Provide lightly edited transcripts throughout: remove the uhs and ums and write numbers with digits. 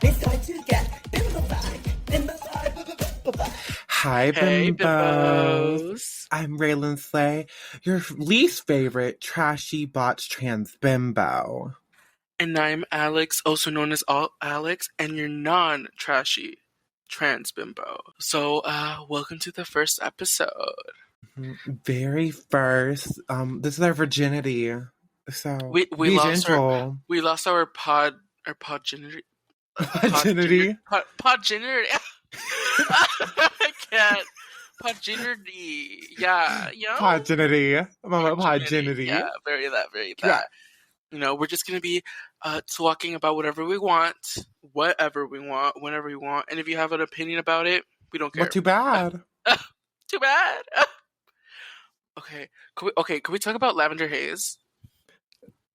It's time to get Bembofied. Bembofied. Hi, Hey, Bembos. Bembos. I'm WraylynSlayyy, your least favorite trashy botch trans bimbo. And I'm Alex, also known as Alt Alex, and your non-trashy trans bimbo. So, welcome to the first episode. Very first, this is our virginity. So We be lost gentle. our podginity. Virginity. Podginity. I can't. Podginity. Yeah, you know? Podginity. Mama podginity. Yeah, very that. You know, we're just going to be talking about whatever we want, whenever we want. And if you have an opinion about it, we don't care. Well, too bad. Too bad. Okay. Can we talk about Lavender Haze?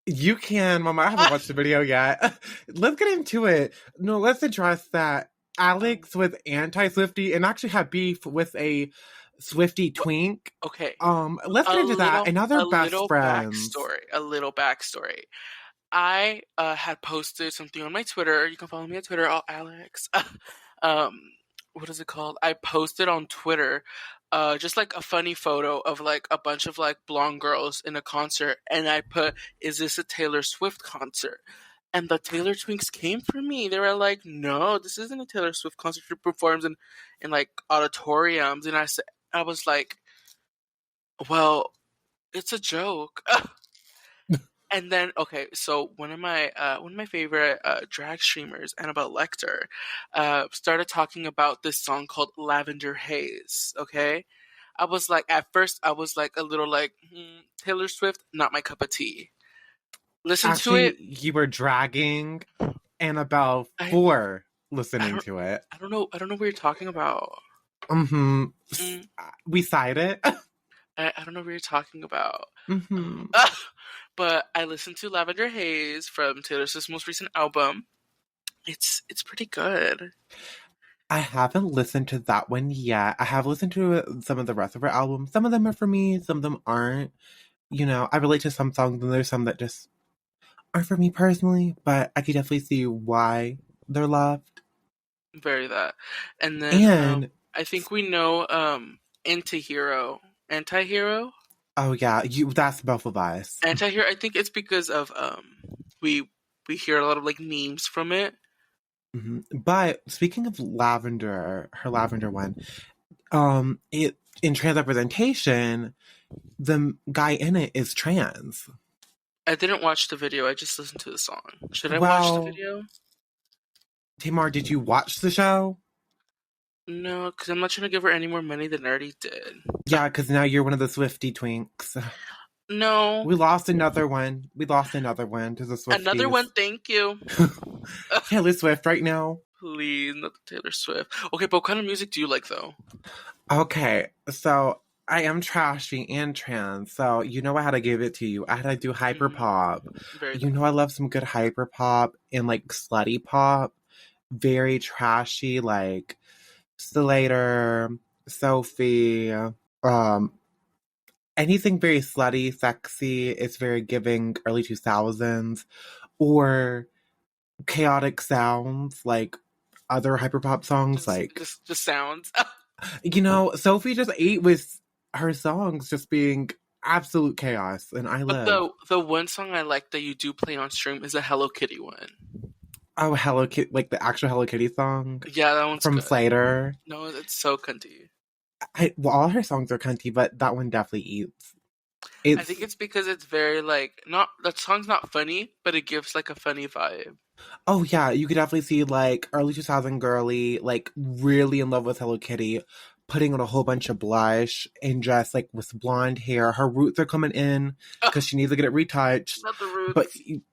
You can, Mama. I haven't watched the video yet. Let's get into it. No, let's address that Alex was anti-Swiftie and actually had beef with a Swiftie twink. Okay. Let's get into that. Another best friends. A little backstory. I had posted something on my Twitter. You can follow me on Twitter, Alex. What is it called? I posted on Twitter just like a funny photo of like a bunch of like blonde girls in a concert, and I put, "Is this a Taylor Swift concert?" And the Taylor twinks came for me. They were like, "No, this isn't a Taylor Swift concert. She performs in like auditoriums." And I was like, "Well, it's a joke." And then, okay, so one of my favorite drag streamers, Annabelle Lecter, started talking about this song called Lavender Haze. Okay, at first I was like a little like, Taylor Swift, not my cup of tea. Listen to it. You were dragging Annabelle for listening to it. I don't know what you're talking about. We sided. I don't know what you're talking about. Mm-hmm. But I listened to Lavender Haze from Taylor Swift's most recent album. It's pretty good. I haven't listened to that one yet. I have listened to some of the rest of her albums. Some of them are for me, some of them aren't. You know, I relate to some songs and there's some that just aren't for me personally, but I could definitely see why they're loved. Very that. And then I think we know Anti-Hero. Oh yeah, that's both of us. Anti-Hero, I think it's because of we hear a lot of like memes from it. Mm-hmm. But speaking of Lavender, her Lavender one, it in trans representation, the guy in it is trans. I didn't watch the video, I just listened to the song. Should I watch the video? Tamar, did you watch the show? No, because I'm not trying to give her any more money than I already did. Yeah, because now you're one of the Swiftie twinks. No. We lost another one. To the Swifties. Another one, thank you. Taylor Swift right now. Please, not the Taylor Swift. Okay, but what kind of music do you like, though? Okay, so I am trashy and trans, so you know I had to give it to you. I had to do hyperpop. You know I love some good hyperpop and like slutty pop. Very trashy, like Slater, Sophie, anything very slutty, sexy. It's very giving early 2000s, or chaotic sounds like other hyperpop songs, just sounds. You know, Sophie just ate with her songs just being absolute chaos, and I love. But the one song I like that you do play on stream is a Hello Kitty one. Oh, Hello Kitty, like the actual Hello Kitty song? Yeah, that one's from good. Slater. No, it's so cunty. All her songs are cunty, but that one definitely eats. I think it's because it's very like that song's not funny, but it gives like a funny vibe. Oh yeah, you could definitely see like early 2000 girly, like really in love with Hello Kitty, putting on a whole bunch of blush and just like with blonde hair. Her roots are coming in because she needs to get it retouched. Not the roots. But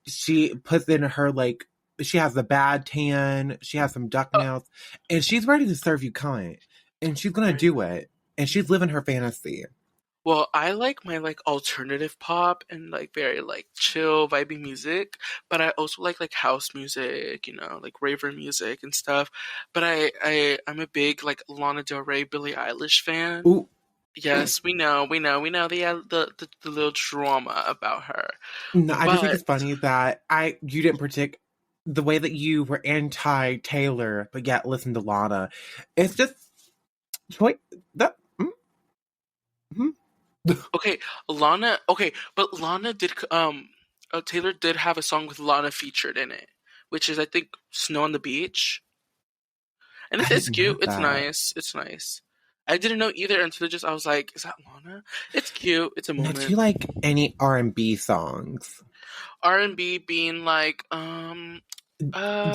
she puts in her like. She has the bad tan. She has some duck nails. And she's ready to serve you kind. And she's going to do it. And she's living her fantasy. Well, I like my like alternative pop and like very like chill, vibey music. But I also like house music, you know, like raver music and stuff. But I'm a big like Lana Del Rey, Billie Eilish fan. Ooh. Yes, we know the little drama about her. No, I just think it's funny that you didn't predict the way that you were anti-Taylor, but yet listen to Lana. It's just wait, that. Okay, but Lana did Taylor did have a song with Lana featured in it, which is I think Snow on the Beach. And I it's didn't know cute. It's that. nice. It's nice. I didn't know either until just I was like, is that Lana? It's cute. It's a Now, do moment. you like any R&B songs? R&B being like Well,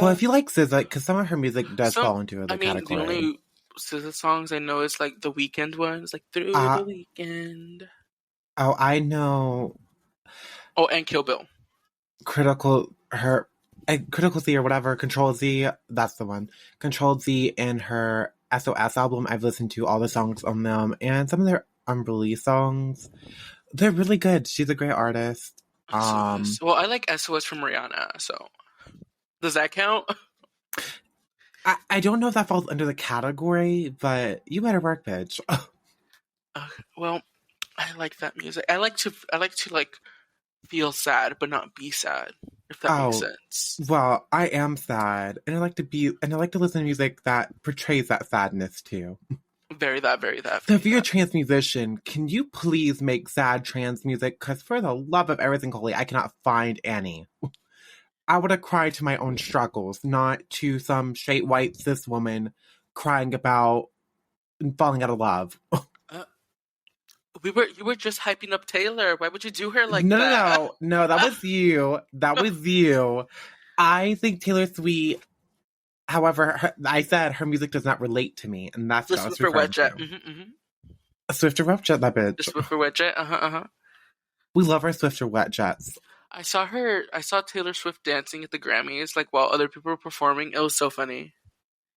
if you like SZA, because some of her music does some fall into I the mean the category. only SZA songs I know is like the Weekend ones, like Through Uh, the Weekend. oh, I know Oh, and Kill Bill. Critical Z or whatever, Control Z, that's the one. Control Z and her SOS album, I've listened to all the songs on them, and some of their unreleased songs, they're really good. She's a great artist. SOS. Well, I like SOS from Rihanna, so does that count? I don't know if that falls under the category, but you better work, bitch. Well, I like that music. I like to like feel sad but not be sad, if that makes Oh, sense. well, I am sad, and I like to listen to music that portrays that sadness too. Very that. So if you're a trans musician, can you please make sad trans music? Because for the love of everything holy, I cannot find any. I would have cried to my own struggles, not to some straight white cis woman crying about falling out of love. You were just hyping up Taylor. Why would you do her like No, that? no, that was you. That was you. I think Taylor Swift, however, I said her music does not relate to me, and that's The what I was Swiffer referring Wedget. to. Swifter Wet Jet, that The bitch. Swiffer Wedget. We love our Swifter Wet Jets. I saw Taylor Swift dancing at the Grammys, like while other people were performing. It was so funny.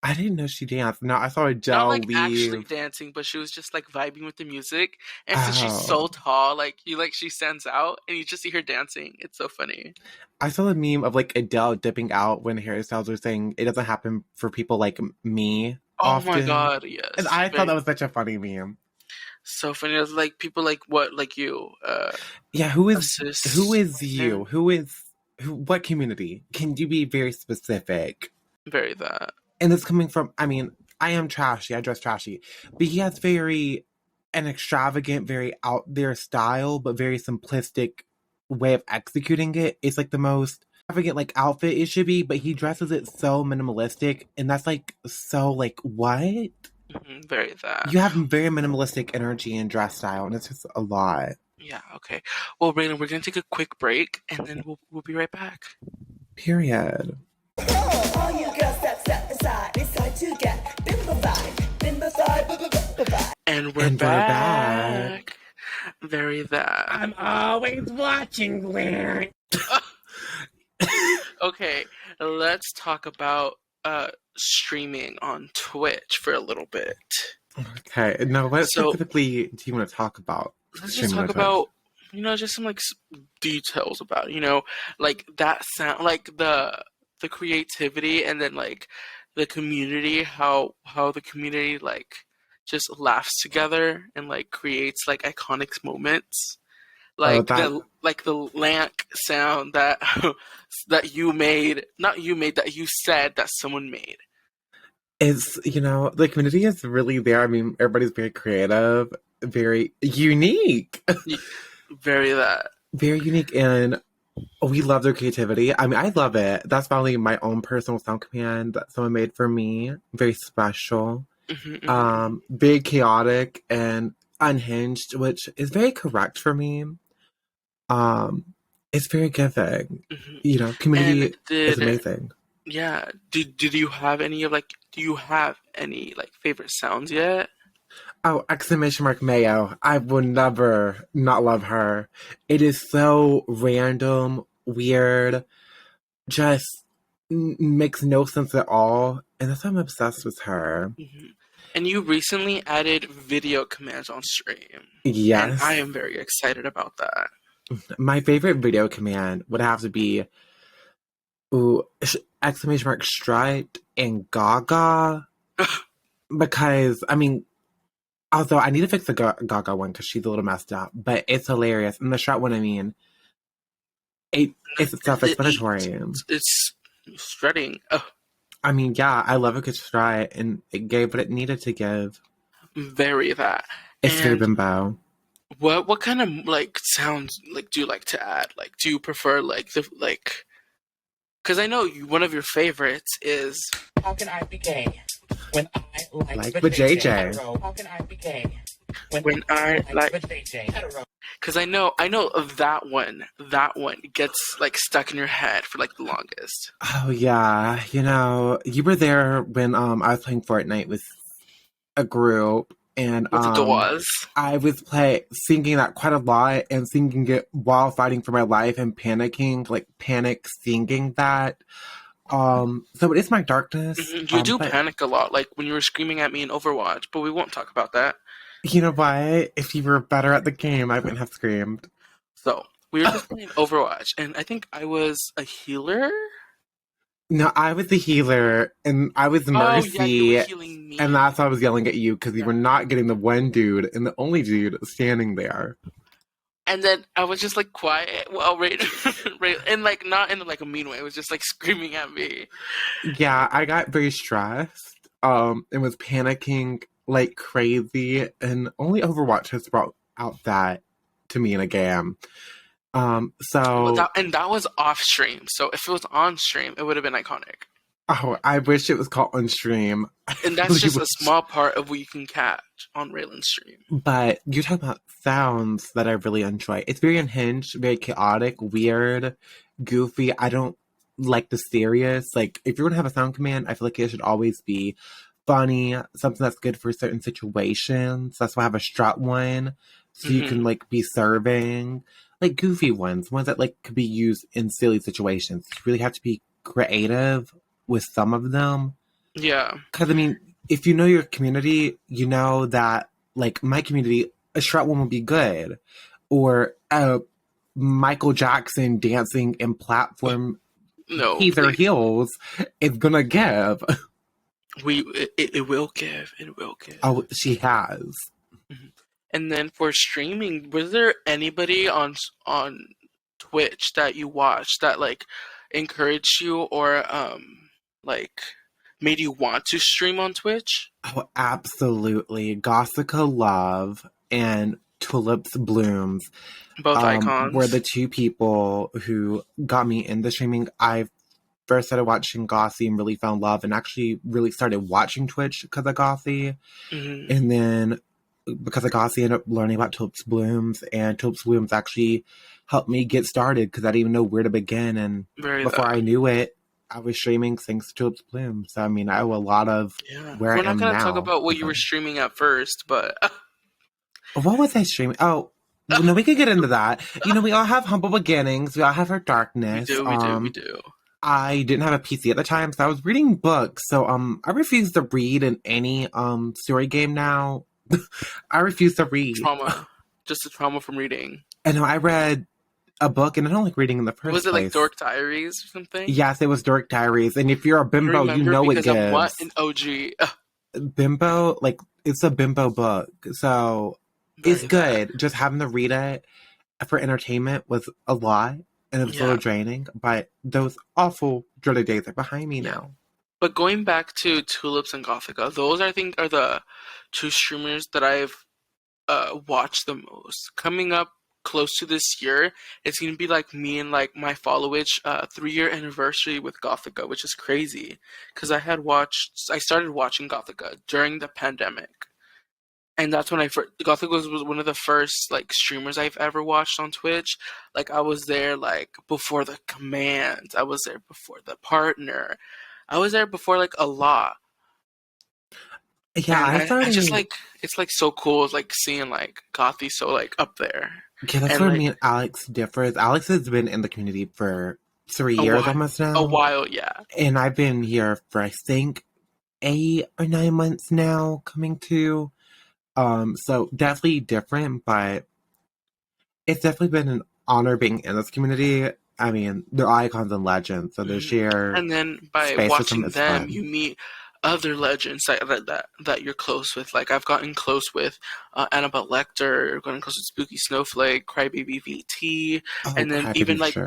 I didn't know she danced. No, I saw Not Adele like actually leave. dancing, but she was just like vibing with the music. And since she's Oh. so tall, she stands out, and you just see her dancing. It's so funny. I saw the meme of like Adele dipping out when hairstyles were saying it doesn't happen for people like me Oh often. my god, yes. And I thought that was such a funny meme. So funny. It was like people like you. Yeah, who is you? And What community? Can you be very specific? very that. And it's coming from, I mean, I am trashy, I dress trashy, but he has an extravagant, very out there style, but very simplistic way of executing it. It's like the most extravagant like outfit it should be, but he dresses it so minimalistic, and that's like so like what? Very that. You have very minimalistic energy and dress style, and it's just a lot. Yeah. Okay. Well, Raylyn, we're gonna take a quick break, and then we'll be right back. Period. All you girls step aside. It's time to get Bembofied. Bembofied. And we're back. Very that. I'm always watching, Glenn. Okay, let's talk about streaming on Twitch for a little bit. Okay. No, what specifically do you want to talk about? Let's just talk about, just some like details about, like that sound, like the creativity, and then like the community, how the community like just laughs together and like creates like iconic moments. Like the lank sound that that you made, not you made, that you said that someone made. It's, the community is really there. I mean, everybody's very creative, very unique. Very that. Very unique, and we love their creativity. I mean, I love it. That's probably my own personal sound command that someone made for me. Very special. Very chaotic and unhinged, which is very correct for me. It's very giving. Community is amazing. Yeah. Did you have any favorite sounds yet? Oh, exclamation mark Mayo. I will never not love her. It is so random, weird, just makes no sense at all. And that's why I'm obsessed with her. And you recently added video commands on stream. Yes. And I am very excited about that. My favorite video command would have to be exclamation mark strut and Gaga. Because, I mean, although I need to fix the Gaga one because she's a little messed up, but it's hilarious. And the strut one, I mean, it's self-explanatory. It's Strutting. Oh, I mean, yeah, I love a good strut, and it gave what it needed to give. very that. It's very And bimbo. what kind of like sounds like do you like to add? Like, do you prefer like the like? Because I know one of your favorites is How can I be gay when I Like with JJ. How can I be gay when I like. JJ? Hetero. Because I know of that one. That one gets like stuck in your head for like the longest. Oh yeah, you were there when I was playing Fortnite with a group, and With the doors. I was singing that quite a lot and singing it while fighting for my life and panicking, like panic singing that. So it is my darkness. You do but panic a lot, like when you were screaming at me in Overwatch, but we won't talk about that. you know what? If you were better at the game, I wouldn't have screamed. So we were just playing Overwatch, and I think I was a healer. No, I was the healer, and I was Mercy, Oh yeah, you were healing me. and that's why I was yelling at you, because you were not getting the one dude and the only dude standing there. And then I was just like quiet while and like not in like a mean way. It was just like screaming at me. Yeah, I got very stressed. And was panicking like crazy, and only Overwatch has brought out that to me in a game. So that was off stream. So if it was on stream, it would have been iconic. oh, I wish it was caught on stream. And that's just a small part of what you can catch on Raylan's stream. But you talk about sounds that I really enjoy. It's very unhinged, very chaotic, weird, goofy. I don't like the serious. Like, if you're gonna have a sound command, I feel like it should always be funny, something that's good for certain situations. That's why I have a strut one, so you can like be serving, like goofy ones that like could be used in silly situations. You really have to be creative with some of them. Yeah. Because, I mean, if you know your community, you know that, like, my community, a strut one would be good. Or Michael Jackson dancing in platform heels is gonna give. It will give. It will give. Oh, she has. And then for streaming, was there anybody on Twitch that you watched that, like, encouraged you or, like, made you want to stream on Twitch? Oh, absolutely. Gossica Love and Tulips Blooms. Both icons. Were the two people who got me into streaming. I first started watching Gossy and really found love, and actually really started watching Twitch because of Gossy. And then because of Gossy, I ended up learning about Tulips Blooms, and Tulips Blooms actually helped me get started because I didn't even know where to begin. And before I knew it, I was streaming thanks to Tulips Blooms. So, I mean, I owe a lot of where I am now. We're not going to talk about what you were streaming at first, but... What was I streaming? Oh, no, we could get into that. We all have humble beginnings. We all have our darkness. We do. I didn't have a PC at the time, so I was reading books. So, I refuse to read in any story game now. I refuse to read. Trauma. Just a trauma from reading. I know, I read a book, and I don't like reading in the first place. Was it like Dork Diaries or something? Yes, it was Dork Diaries. And if you're a bimbo, you know it gives. I'm what? An OG. Bimbo, like, it's a bimbo book. So, it's good. Just having to read it for entertainment was a lot, and it was a little draining. But those awful, dreaded days are behind me now. But going back to Tulips and Gothica, those I think are the two streamers that I've watched the most. Coming up close to this year, it's going to be like me and like my followage 3-year anniversary with Gothica, which is crazy because I started watching Gothica during the pandemic. And that's when Gothica was one of the first like streamers I've ever watched on Twitch. Like I was there like before the commands. I was there before the partner. I was there before like a lot. Yeah, I just like it's like so cool. It's like seeing like Gothy so like up there. Yeah, that's where me and Alex differs. Alex has been in the community for 3 years almost now. A while, yeah. And I've been here for I think 8 or 9 months now, coming to. So definitely different, but it's definitely been an honor being in this community. I mean, they're icons and legends, so they're shared. And then by watching them, you meet other legends that you're close with. Like I've gotten close with Annabelle Lecter, gotten close with Spooky Snowflake, Crybaby VT, and then even like,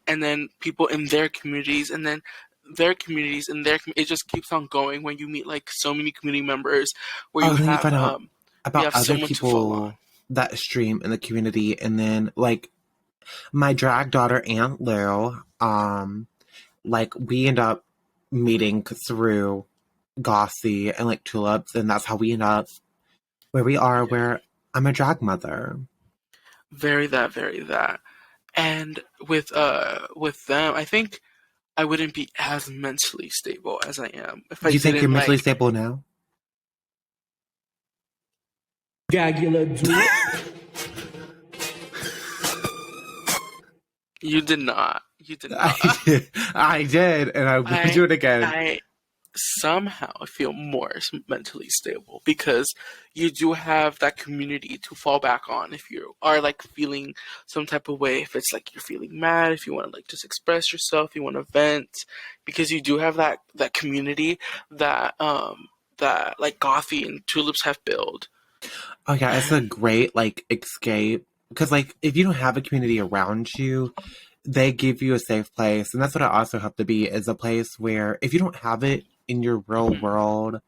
and then people in their communities, and then their communities and it just keeps on going when you meet like so many community members where you then you have find out you about have so other much to fall on. people that stream in the community, and then like my drag daughter Aunt Lou, like we end up meeting through Gossy and like Tulips, and that's how we end up where we are, where I'm a drag mother. Very that. And with them, I think I wouldn't be as mentally stable as I am if I You think you're didn't mentally like. stable now? Gagula do it. You did not. You did not. I did, and I will do it again. I somehow feel more mentally stable because you do have that community to fall back on if you are like feeling some type of way. If it's like you're feeling mad, if you want to like just express yourself, you want to vent, because you do have that community that that like Gothy and Tulips have built. Oh yeah, it's a great like escape, because like if you don't have a community around you, they give you a safe place, and that's what I also hope to be, is a place where if you don't have it in your real world,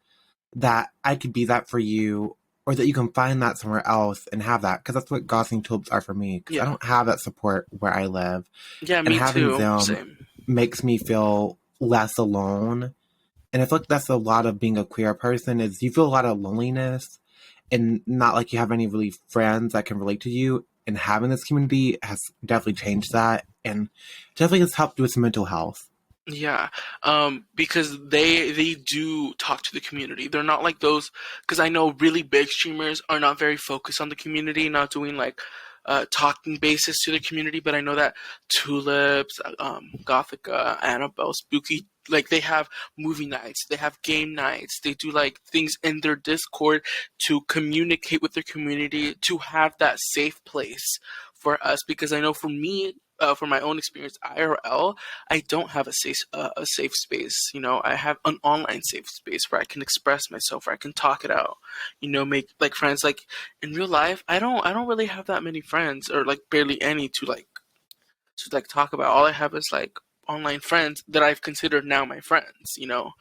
that I could be that for you, or that you can find that somewhere else and have that, because that's what Gossy and Tulips are for me, because I don't have that support where I live. Yeah, and me having too. them Same. makes me feel less alone. And I feel like that's a lot of being a queer person, is you feel a lot of loneliness and not like you have any really friends that can relate to you. And having this community has definitely changed that, and definitely has helped with mental health. Yeah, because they do talk to the community. They're not like those, because I know really big streamers are not very focused on the community, not doing like talking basis to the community. But I know that Tulips, Gothica, Annabelle, Spooky, like they have movie nights, they have game nights, they do like things in their Discord to communicate with their community, to have that safe place for us. Because I know for me, from my own experience, IRL, I don't have a safe space. You know, I have an online safe space where I can express myself, where I can talk it out. You know, make like friends. Like in real life, I don't really have that many friends, or like barely any to talk about. All I have is like online friends that I've considered now my friends. You know,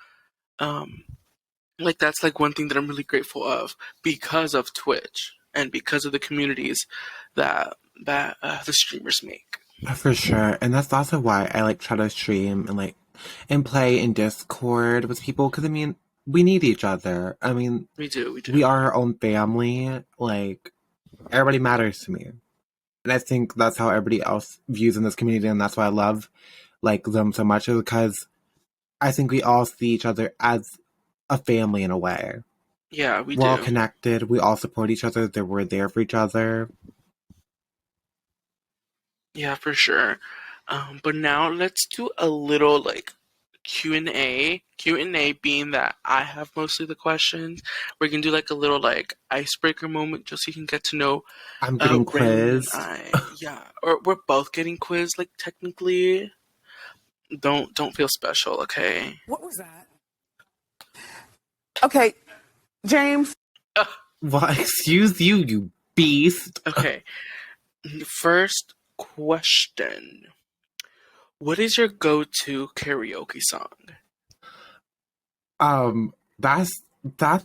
like that's like one thing that I'm really grateful of because of Twitch and because of the communities that the streamers make. For sure. And that's also why I like try to stream and play in Discord with people, because I mean, we need each other. I mean, we do. We are our own family. Like, everybody matters to me. And I think that's how everybody else views in this community, and that's why I love like them so much, is because I think we all see each other as a family in a way. Yeah, we're do. We're all connected. We all support each other. That we're there for each other. Yeah, for sure. But now let's do a little like Q&A. Q&A being that I have mostly the questions. We're gonna do like a little like icebreaker moment, just so you can get to know. I'm getting quizzed. Yeah, or we're both getting quizzed. Like technically, don't feel special, okay? What was that? Okay, James. Well, excuse you, you beast. Okay. First question. What is your go-to karaoke song? That's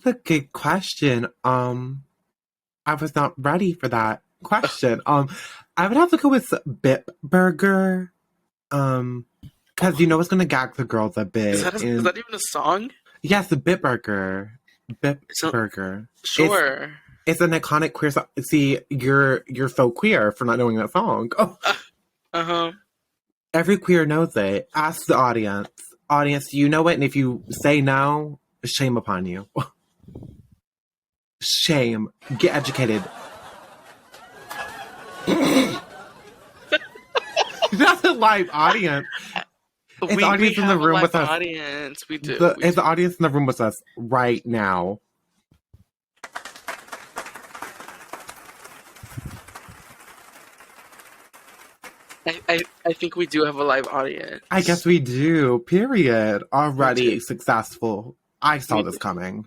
a good question. I was not ready for that question. I would have to go with Bip Burger. Because you know it's gonna gag the girls a bit. Is that even a song? Yes, the Bip Burger. Bip Burger. Sure. It's an iconic queer song. See, you're so queer for not knowing that song. Oh. Uh-huh. Every queer knows it. Ask the audience. Audience, do you know it? And if you say no, shame upon you. Shame. Get educated. That's a live audience. It's the audience in the room with us. Audience. We do. It's the audience in the room with us right now. I think we do have a live audience. I guess we do. Period. Already successful. I saw this coming.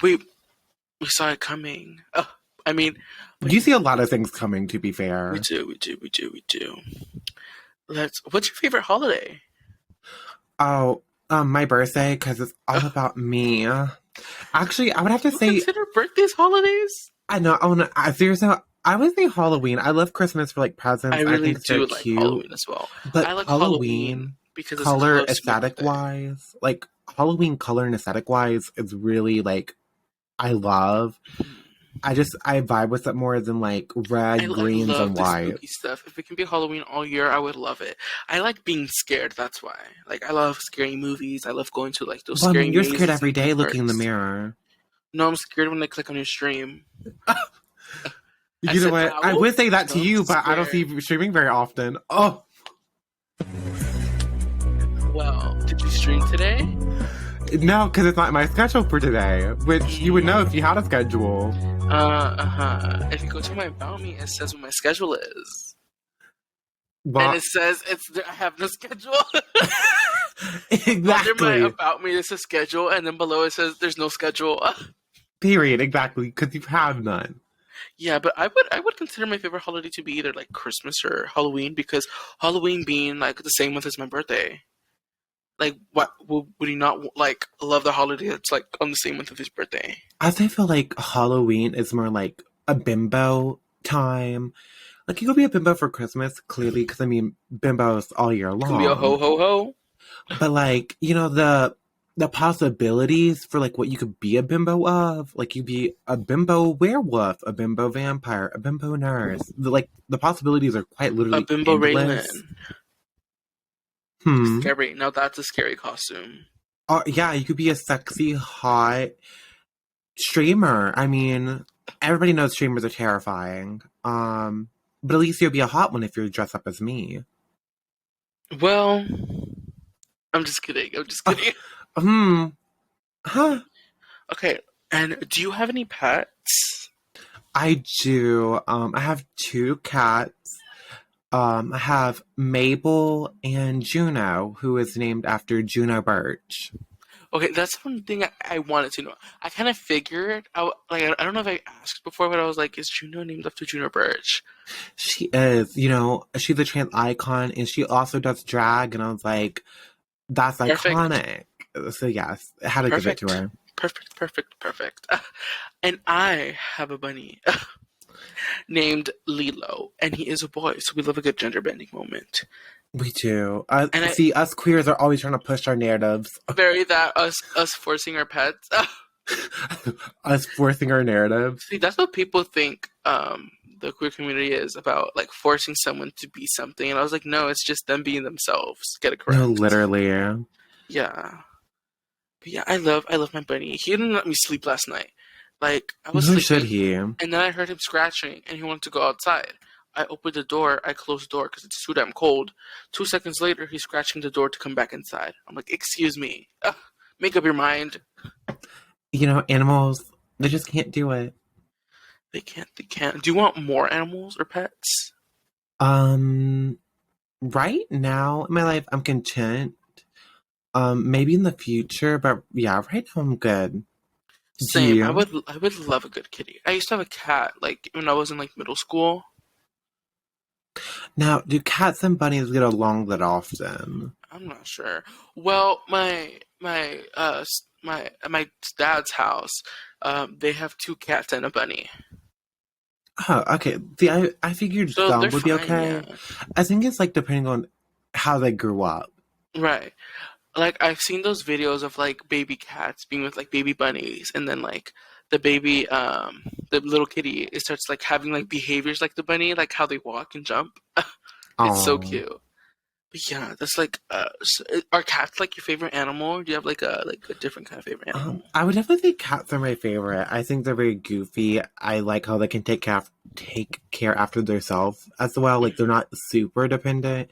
We saw it coming. I mean, you see a lot of things coming, to be fair. We do. What's your favorite holiday? Oh, my birthday, because it's all about me. Actually, I would have Do to you say, consider birthdays holidays? I know, seriously, I would say Halloween. I love Christmas for like I presents. I really think it's very do like cute. Halloween as well. But I like Halloween Halloween, because it's color close to my aesthetic birthday. wise, like Halloween color and aesthetic wise is really like, I love. I vibe with it more than like I red, greens, love and the spooky whites. stuff. If it can be Halloween all year, I would love it. I like being scared, that's why. Like, I love scary movies. I love going to, like, those Well, I scary mean, you're scared mazes every and theme day looking in the parks. mirror. No, I'm scared when I click on your stream. I You know said, what? I ow? would say that to No, I'm you, but I don't see scared. you streaming very often. Oh, Well, did you stream today? no, because it's not my schedule for today, which you would know if you had a schedule. If you go to my About Me, it says what my schedule is. And Well, it says I have no schedule. Under my exactly. About Me, there's a schedule, and then below it says there's no schedule. Period. Exactly. Because you have none. Yeah, but I would consider my favorite holiday to be either like Christmas or Halloween because Halloween being like the same month as my birthday. Like, what would he not like love the holiday that's like on the same month of his birthday? As I feel like Halloween is more like a bimbo time. Like, you could be a bimbo for Christmas, clearly, because I mean, bimbos all year You can be a ho long. ho ho. But like, the possibilities for like what you could be a bimbo of, like you'd be a bimbo werewolf, a bimbo vampire, a bimbo nurse. The possibilities are quite A literally bimbo endless. Raylan. Hmm. Scary. Now that's a scary costume. Yeah, you could be a sexy, hot streamer. I mean, everybody knows streamers are terrifying. But at least you'll be a hot one if you're dressed up as me. Well, I'm just kidding. I'm just kidding. Hmm. Huh. Okay. And do you have any pets? I do. I have two cats. I have Mabel and Juno, who is named after Juno Birch. Okay, that's one thing I wanted to know. I kind of figured. I don't know if I asked before, but I was like, is Juno named after Juno Birch? She is, she's a trans icon, and she also does drag, and I was like, that's Perfect. iconic. So yes, I had to give it to her. Perfect. And I have a bunny named Lilo, and he is a boy, so we love a good gender bending moment. We do. And See, us queers are always trying to push our narratives. Very that us forcing our pets. Us forcing our narratives. See, that's what people think the queer community is about, like forcing someone to be something. And I was like, no, it's just them being themselves. Get it correct. No, literally. Yeah. But yeah, I love my bunny. He didn't let me sleep last night. Like I was Who sleeping, should he? and then I heard him scratching, and he wanted to go outside. I opened the door. I closed the door because it's too damn cold. 2 seconds later, he's scratching the door to come back inside. I'm like, excuse me. Make up your mind. Animals, they just can't do it. They can't. Do you want more animals or pets? Right now in my life, I'm content. Maybe in the future, but yeah, right now I'm good. Same. I would love a good kitty. I used to have a cat, like when I was in like middle school. Now, do cats and bunnies get along that often? I'm not sure. Well, my dad's house, they have 2 cats and a bunny. Oh, okay. See, I figured So some they're would be fine, okay. yeah. I think it's like depending on how they grew up. Right. Like I've seen those videos of like baby cats being with like baby bunnies, and then like the baby, the little kitty, it starts like having like behaviors like the bunny, like how they walk and jump. It's so Oh. cute. But yeah, that's like, are cats like your favorite animal? Or do you have like a different kind of favorite animal? I would definitely say cats are my favorite. I think they're very goofy. I like how they can take care after themselves as well. Like they're not super dependent.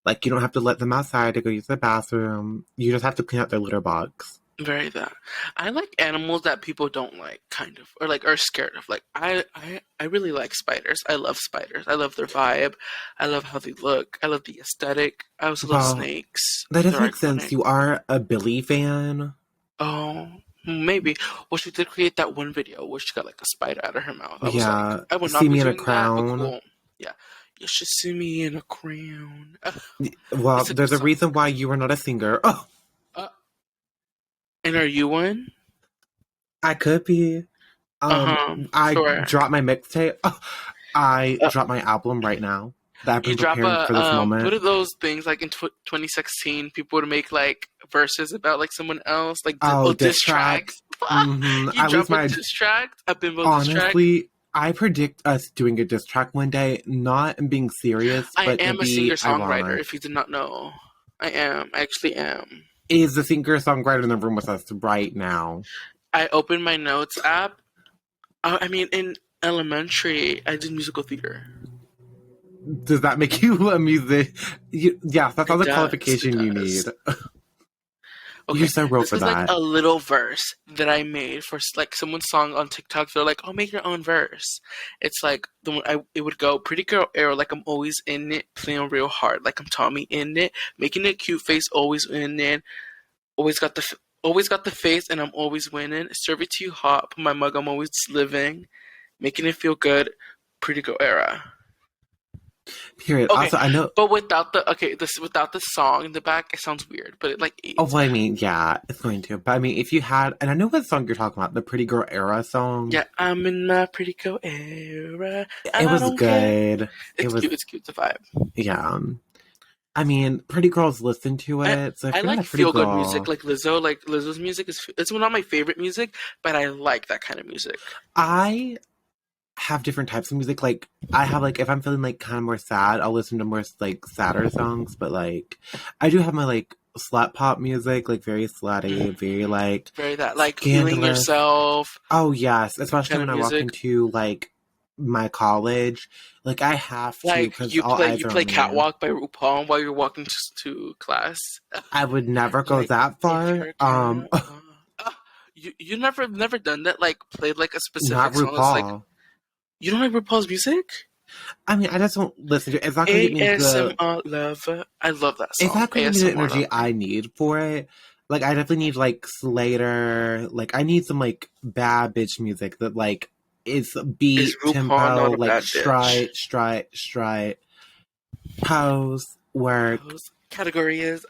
Like you don't have to let them outside to go use the bathroom. You just have to clean out their litter box. Very that. I like animals that people don't like, kind of, or like are scared of. Like I really like spiders. I love spiders. I love their vibe. I love how they look. I love the aesthetic. I also love Well, snakes. that does They're make sense. iconic. You are a Billy fan. Oh, maybe. Well, she did create that one video where she got like a spider out of her mouth. I was Yeah. like, I would not See be me in a doing that, but crown. cool. Yeah. You should see me in a crown. Well, It's a there's good a song. reason why you are not a singer. Oh, And are you one? I could be. I Sure. dropped my mixtape. Oh, I dropped my album right now. That I've You been drop preparing for this moment. what are those things like in 2016? People would make like verses about like someone else, like Diss diss tracks. Mm-hmm. You At drop least a diss track, a bimbo diss track. honestly, I predict us doing a diss track one day, not in being serious, I but to am a be singer-songwriter, ironic. if you did not know. I actually am. Is the singer-songwriter in the room with us right now? I opened my notes app. I mean, in elementary, I did musical theater. Does that make you a music? Yes, that's all the It qualification you does. need. Okay, You're so real this for is like that. a little verse that I made for like someone's song on TikTok. They're like, "Oh, make your own verse." It's like the one it would go, "Pretty girl era, like I'm always in it, playing real hard, like I'm Tommy in it, making a cute face, always in it, always got the face, and I'm always winning. Serve it to you hot, put my mug, I'm always living, making it feel good, pretty girl era." Period. Okay, Also, I know. but without the song in the back, it sounds weird. But it like Oh, well, I mean, yeah, it's going to. But I mean, if you had, and I know what song you're talking about, the Pretty Girl Era song. yeah, I'm in my pretty girl era. It was good. It's cute. It's cute. It's a vibe. Yeah. I mean, pretty girls listen to it. So if I you're like not a pretty feel good girl, music, like Lizzo. Like Lizzo's music it's not my favorite music, but I like that kind of music. I have different types of music. Like I have like if I'm feeling like kind of more sad, I'll listen to more like sadder songs. But like I do have my like slut pop music, like very slutty, very like Very that like feeling scandalous. yourself. Oh yes, especially kind when of I walk music. into like my college. Like I have to Like because you all play eyes you are play on me. Catwalk by RuPaul while you're walking to class. I would never go Like, that if far. you're a girl, you never done that, like played like a Not specific song that's like RuPaul. you don't like RuPaul's music? I mean, I just don't listen to it. It's not gonna get me the. ASMR lover. I love that song. It's not gonna give me the ASMR energy lover. I need for it. Like, I definitely need like Slater. Like, I need some like bad bitch music that like is beat Is RuPaul tempo, not a like bad bitch? stride, pose, work. Whose category is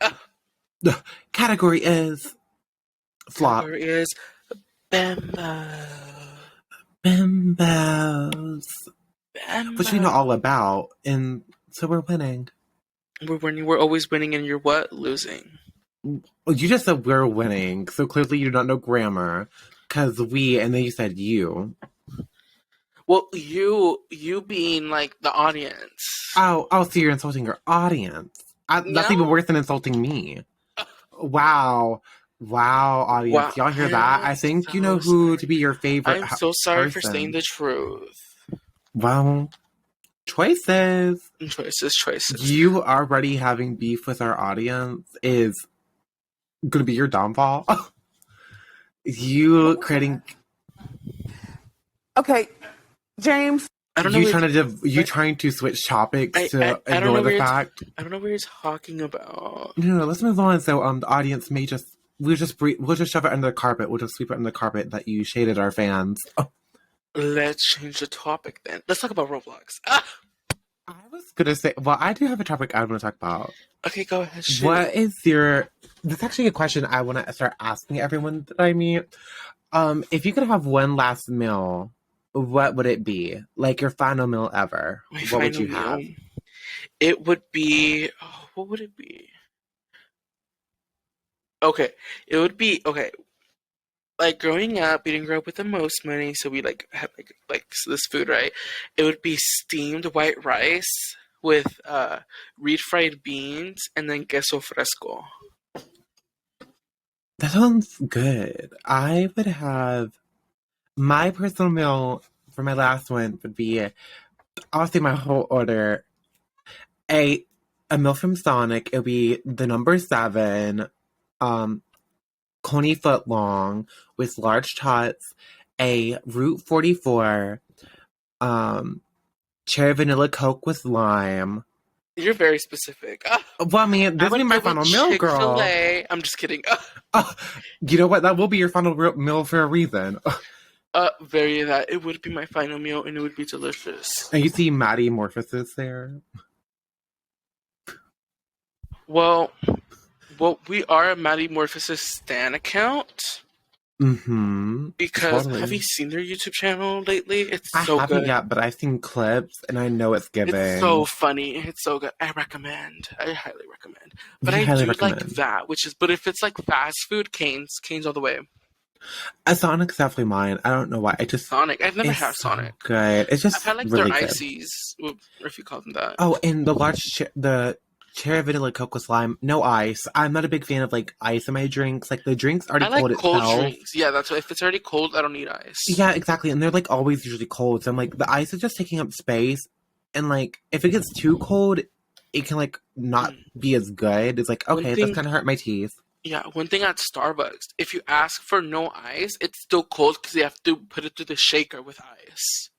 Category is flop. category is Bembo. Bembos. Bembo. Which we know all about, and so we're winning. We're winning. We're always winning, and you're what? Losing. Well, you just said we're winning, so clearly you do not know grammar. Cause we, and then you said you. Well, you being like the audience. Oh, so you're insulting your audience. That's No. even worse than insulting me. Wow, audience. Wow, Y'all hear that? I think so you know who sorry. to be your favorite I'm so sorry for person. saying the truth. Well, choices. Choices. You already having beef with our audience is gonna be your downfall. You creating. Okay, James. I don't know. You trying to switch topics to I don't know ignore the where fact? I don't know what you're talking about. No, let's move on. So, the audience may we'll just shove it under the carpet. We'll just sweep it under the carpet that you shaded our fans. Oh. Let's change the topic then. Let's talk about Roblox. I was gonna say, well, I do have a topic I want to talk about. Okay, go ahead. Shoot. What is that's actually a question I want to start asking everyone that I meet. If you could have one last meal, what would it be? Like your final meal ever. What would you have? It would be. Oh, what would it be? Okay, it would be okay. Like growing up, we didn't grow up with the most money, so we like had like this food, right? It would be steamed white rice with refried beans and then queso fresco. That sounds good. I would have my personal meal for my last one would be, I'll say my whole order. A meal from Sonic. It would be the number 7, coney foot long with large tots, a Route 44, cherry vanilla Coke with lime. You're very specific. Well, I mean, this would be my final meal, girl. Chick-fil-A. I'm just kidding. You know what? That will be your final meal for a reason. Very that. It would be my final meal, and it would be delicious. And you see Maddie Morphosis there? Well, we are a Maddie Morphosis stan account. Mm-hmm. Because Totally. have you seen their YouTube channel lately? It's I so haven't good. yet, but I've seen clips, and I know it's giving. It's so funny. It's so good. I recommend. I highly recommend. But You I highly do recommend. like that, but if it's like fast food, Cane's all the way. Sonic's definitely mine. I don't know why. Sonic. I've never It's had so Sonic. good. It's just I've had like really their good. ices, or if you call them that. Oh, and the cherry vanilla cocoa slime, no ice. I'm not a big fan of like ice in my drinks. Like the drink's already I like cold cold itself. drinks. Yeah, that's why. If it's already cold, I don't need ice. Yeah, exactly. And they're like always usually cold. So I'm like, the ice is just taking up space. And like, if it gets too cold, it can like not be as good. It's like, okay, that's kind of hurt my teeth. Yeah, one thing at Starbucks, if you ask for no ice, it's still cold because you have to put it through the shaker with ice.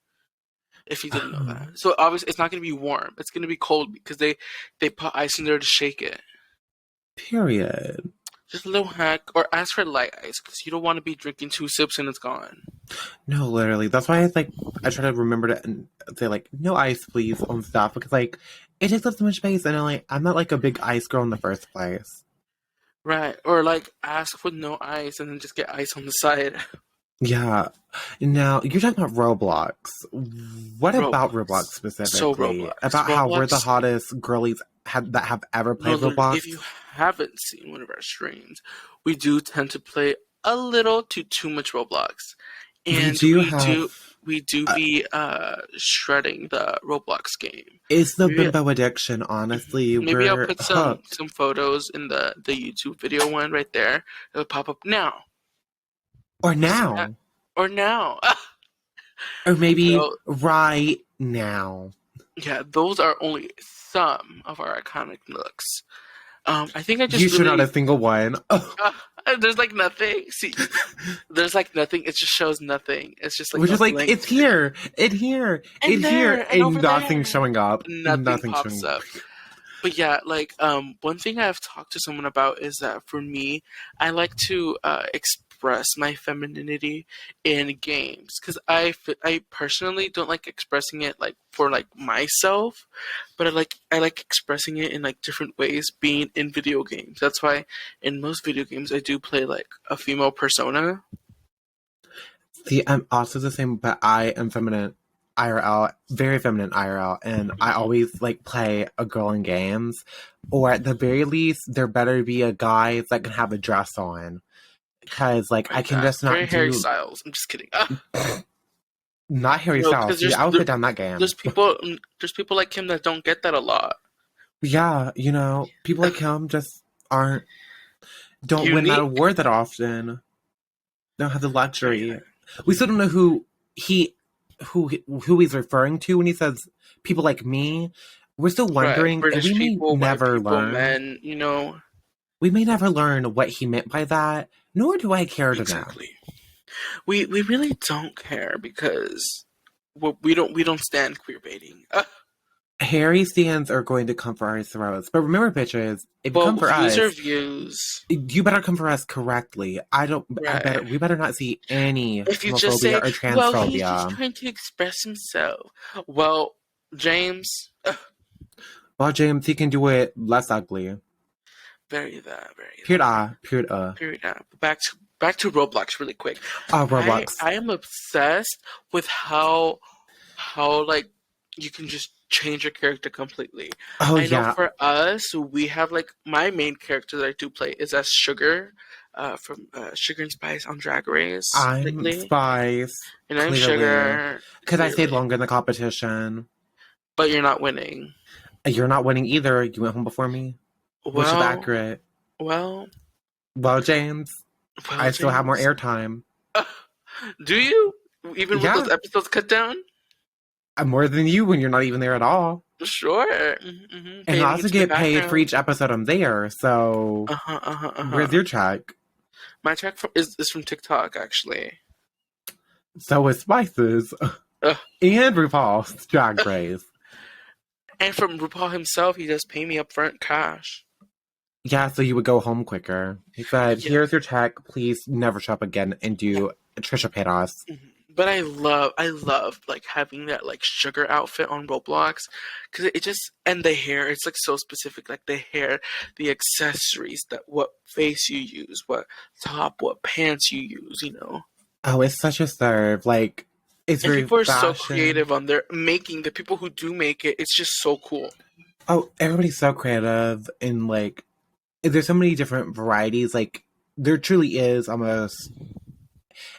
If you didn't know that. So obviously it's not going to be warm. It's going to be cold because they put ice in there to shake it. Period. Just a little hack. Or ask for light ice because you don't want to be drinking 2 sips and it's gone. No, literally. That's why I try to remember to say like, no ice please on stuff. Because like, it takes up so much space. And I'm not like a big ice girl in the first place. Right. Or like ask for no ice and then just get ice on the side. Yeah. Now, you're talking about Roblox. What about Roblox specifically? So Roblox. About how we're the hottest girlies that have ever played Roblox? If you haven't seen one of our streams, we do tend to play a little to too much Roblox. And we do be shredding the Roblox game. It's the Bembo addiction, honestly. Maybe I'll put some photos in the YouTube video one right there. It'll pop up now. Or now. Or now. Or maybe right now. Yeah, those are only some of our iconic looks. I think I just You should not a single one. There's like nothing. See, there's like nothing. It just shows nothing. It's just like we're just like it's here, and nothing showing up. Nothing pops up. But yeah, like one thing I've talked to someone about is that for me, I like to express my femininity in games because I personally don't like expressing it like for like myself, but I like expressing it in like different ways being in video games. That's why in most video games I do play like a female persona. See, I'm also the same, but I am feminine IRL, very feminine IRL, and I always like play a girl in games, or at the very least there better be a guy that can have a dress on. Because, like, I can just not very Harry Styles. I'm just kidding. Not Harry Styles. Yeah, I would put down that game. There's people like him that don't get that a lot. Yeah, people like him just don't win that award that often. Don't have the luxury. We still don't know who he's referring to when he says people like me. We're still wondering, British and we people, may never learn. Men, We may never learn what he meant by that, nor do I care to know. We really don't care because we don't stand queer baiting. Harry stands are going to come for our throats, but remember, bitches, if you come for us, you better come for us correctly. We better not see any homophobia or transphobia. Well, he's just trying to express himself. Well, James. Well, James, he can do it less ugly. Very. Period. Back to Roblox really quick. Roblox. I am obsessed with how like you can just change your character completely. I know for us, we have like my main character that I do play is as Sugar, from Sugar and Spice on Drag Race. I'm Spice. And I'm Sugar. Because I stayed longer in the competition. But you're not winning. You're not winning either. You went home before me. Which is accurate. Well, James. I still have more airtime. Do you? Even with those episodes cut down? I'm more than you when you're not even there at all. Sure. Mm-hmm. And I also get paid for each episode I'm there, so where's your check? My check is from TikTok, actually. So is Spice's. And RuPaul's Drag Race. And from RuPaul himself, he does pay me upfront cash. Yeah, so you would go home quicker. He said, here's your check. Please never shop again and do Trisha paid us. But I love like having that like sugar outfit on Roblox because it just and the hair. It's like so specific. Like the hair, the accessories, that what face you use, what top, what pants you use. You know. Oh, it's such a serve. Like, it's And very people are so fashion. creative on their making. The people who do make it, it's just so cool. Oh, everybody's so creative, and like, there's so many different varieties. Like, there truly is almost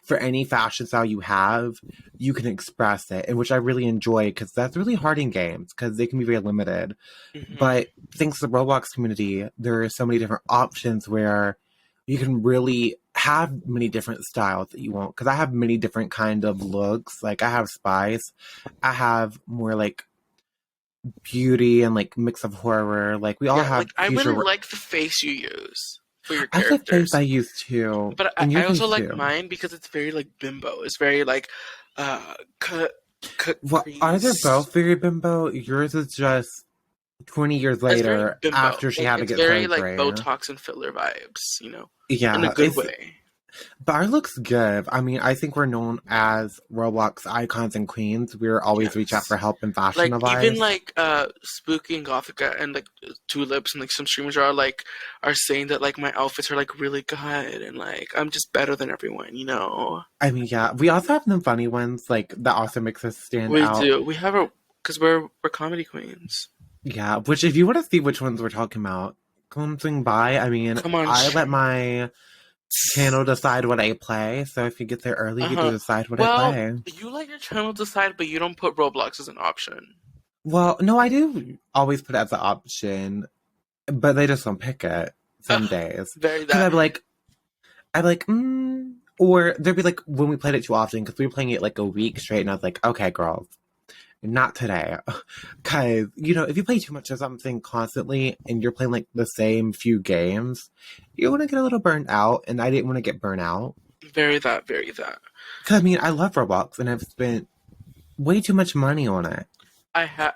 for any fashion style you have, you can express it, and which I really enjoy because that's really hard in games because they can be very limited. Mhm. But thanks to the Roblox community, there are so many different options where you can really have many different styles that you want. Because I have many different kind of looks. Like I have spice, I have more like beauty and like mix of horror. Like we all Yeah, have like I future. really like the face you use for your I have the face characters. I use too, But and your I also face like too. mine because it's very like bimbo. It's very like cut Well, are they crease. both very bimbo? Yours is just 20 years It's very later bimbo. after she Like, had to it's get very like surgery. Botox and filler vibes, you know, in a Yeah, good way. but our looks good. I mean, I think we're known as Roblox icons and queens. We're always reach out Yes. for help and fashion Like advice. even like Spooky and Gothica and like Tulips and like some streamers are saying that like my outfits are like really good and like I'm just better than everyone, you know. I mean, yeah, we also have them funny ones like that also makes us stand We out. do. We have a because we're comedy queens. Yeah, which if you want to see which ones we're talking about, come swing by. I mean, Come on, I let my channel decide what I play, so if you get there early, you get to decide what I Well, play. you let your channel decide, but you don't put Roblox as an option. Well, no, I do always put it as an option, but they just don't pick it some Ugh, days. Very Because that. I'd be like, or there'd be like when we played it too often, because we were playing it like a week straight, and I was like, okay, girls, not today. Because, you know, if you play too much of something constantly and you're playing like the same few games, you're going to get a little burnt out, and I didn't want to get burnt out. Very that. Very that. Because, I mean, I love Roblox, and I've spent way too much money on it. I have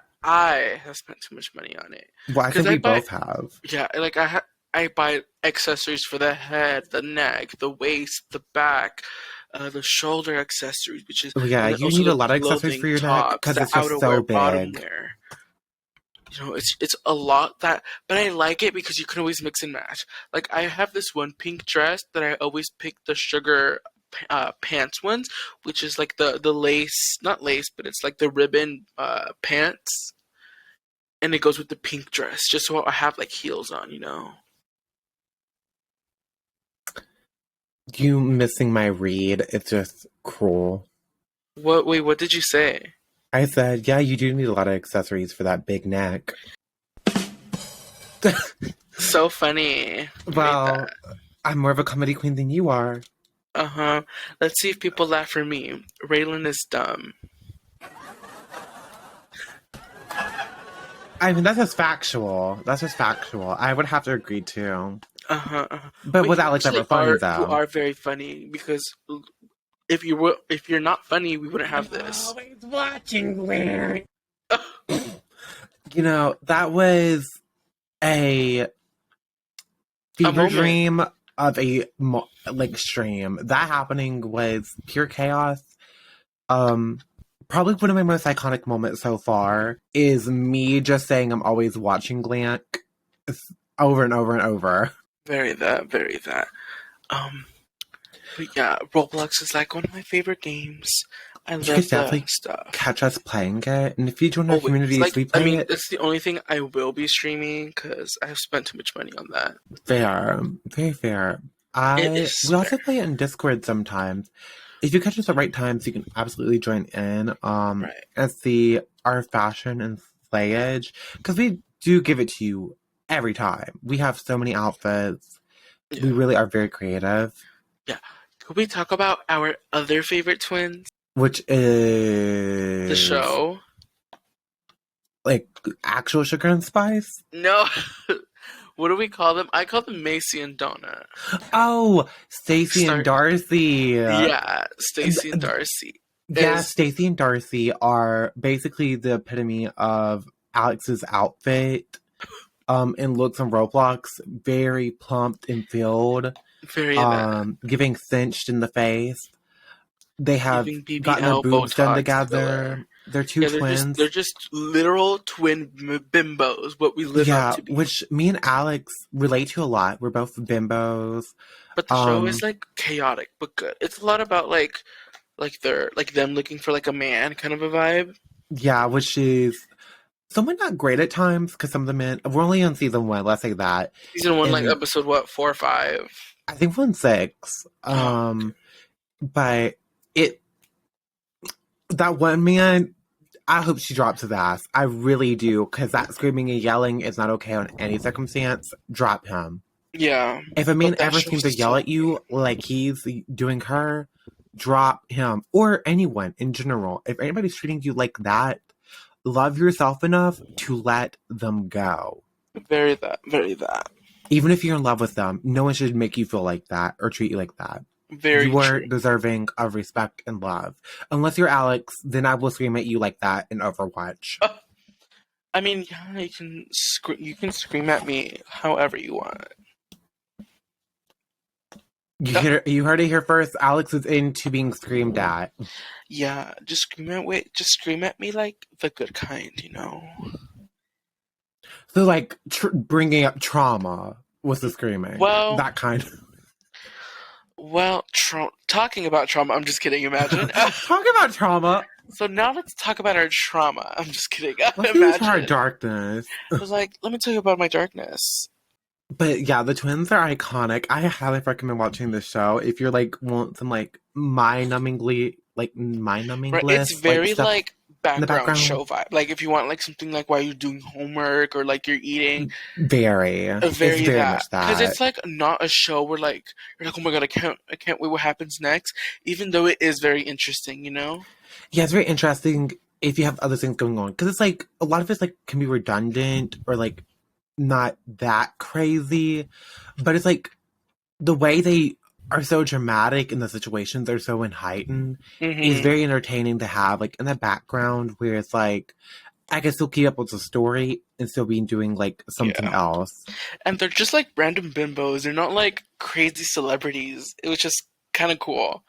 spent too much money on it. Well, I think 'Cause we buy- both have. Yeah, like I buy accessories for the head, the neck, the waist, the back, the shoulder accessories, which is Oh, yeah, and then you also need a the lot of accessories clothing, for your neck, tops, because the it's just outerwear, so big. bottomwear. You know, it's a lot that, but I like it because you can always mix and match. Like I have this one pink dress that I always pick the sugar pants ones, which is like the lace, not lace, but it's like the ribbon pants, and it goes with the pink dress, just so I have like heels on, you know. You missing my read, it's just cruel. What? Wait, what did you say? I said, yeah, you do need a lot of accessories for that big neck. So funny. Well, I'm more of a comedy queen than you are. Let's see if people laugh for me. Raylyn is dumb. I mean, that's just factual. That's just factual. I would have to agree too. But Wait, without you like actually ever funny You though. are very funny because if you're not funny, we wouldn't have this. Always watching, Larry. You know, that was a fever moment. dream of a like stream. That happening was pure chaos. Probably one of my most iconic moments so far is me just saying I'm always watching Glank over and over and over. Very that. But yeah, Roblox is like one of my favorite games. I You love could definitely the stuff. catch us playing it, and if you join our Always. communities, Like, we play it. it's the only thing I will be streaming because I've spent too much money on that. Fair, very fair. It is We also fair. play it in Discord sometimes. If you catch us at the right times, you can absolutely join in. Right. As the our fashion and slayage, because we do give it to you every time. We have so many outfits. Yeah. We really are very creative. Yeah. Could we talk about our other favorite twins? Which is The show? like actual sugar and spice. No. What do we call them? I call them Macy and Donna. Oh, Stacy and Darcy. Yeah, Stacy and Darcy. Yeah, Stacy and Darcy are basically the epitome of Alex's outfit. And looks on Roblox, very plumped and filled. Very Giving cinched in the face. They have giving gotten their BBL boobs done Botox together. filler. They're two Yeah, twins. they're just literal twin bimbos. What we live up Yeah, to be. which me and Alex relate to a lot. We're both bimbos. But the show is like chaotic but good. It's a lot about like they're like them looking for like a man kind of a vibe. Yeah, which is somewhat not great at times because some of the men. We're only on season 1. Let's say that. Season 1, like And episode what, 4 or 5? I think we're on 6. Okay. But that one man, I hope she drops his ass. I really do, because that screaming and yelling is not okay on any circumstance. Drop him. Yeah. If a man But that ever show seems to was yell so at you like he's doing her, drop him. Or anyone in general. If anybody's treating you like that, love yourself enough to let them go. very that, very that. Even if you're in love with them, no one should make you feel like that or treat you like that. Very You are true. deserving of respect and love. Unless you're Alex, then I will scream at you like that in Overwatch. I mean, yeah, you can scream at me however you want. You heard it here first. Alex is into being screamed at. Yeah, just scream at me like the good kind, you know. So, like, bringing up trauma was the screaming. Well, that kind. Well, talking about trauma. I'm just kidding. Imagine. Talk about trauma. So now let's talk about our trauma. I'm just kidding. Let's get into our darkness. I was like, let me tell you about my darkness. But yeah, the twins are iconic. I highly recommend watching this show if you're like want some like mind-numbing Right, it's very like background show vibe. Like if you want like something like while you're doing homework or like you're eating. Very It's very much that. Because it's like not a show where like you're like, oh my god, I can't wait what happens next. Even though it is very interesting, you know. Yeah, it's very interesting if you have other things going on because it's like a lot of it's like can be redundant or like not that crazy, but it's like the way they are so dramatic and the situations are so heightened is very entertaining to have like in the background where it's like I can still keep up with the story and still be doing like something else. And they're just like random bimbos. They're not like crazy celebrities. It was just kind of cool.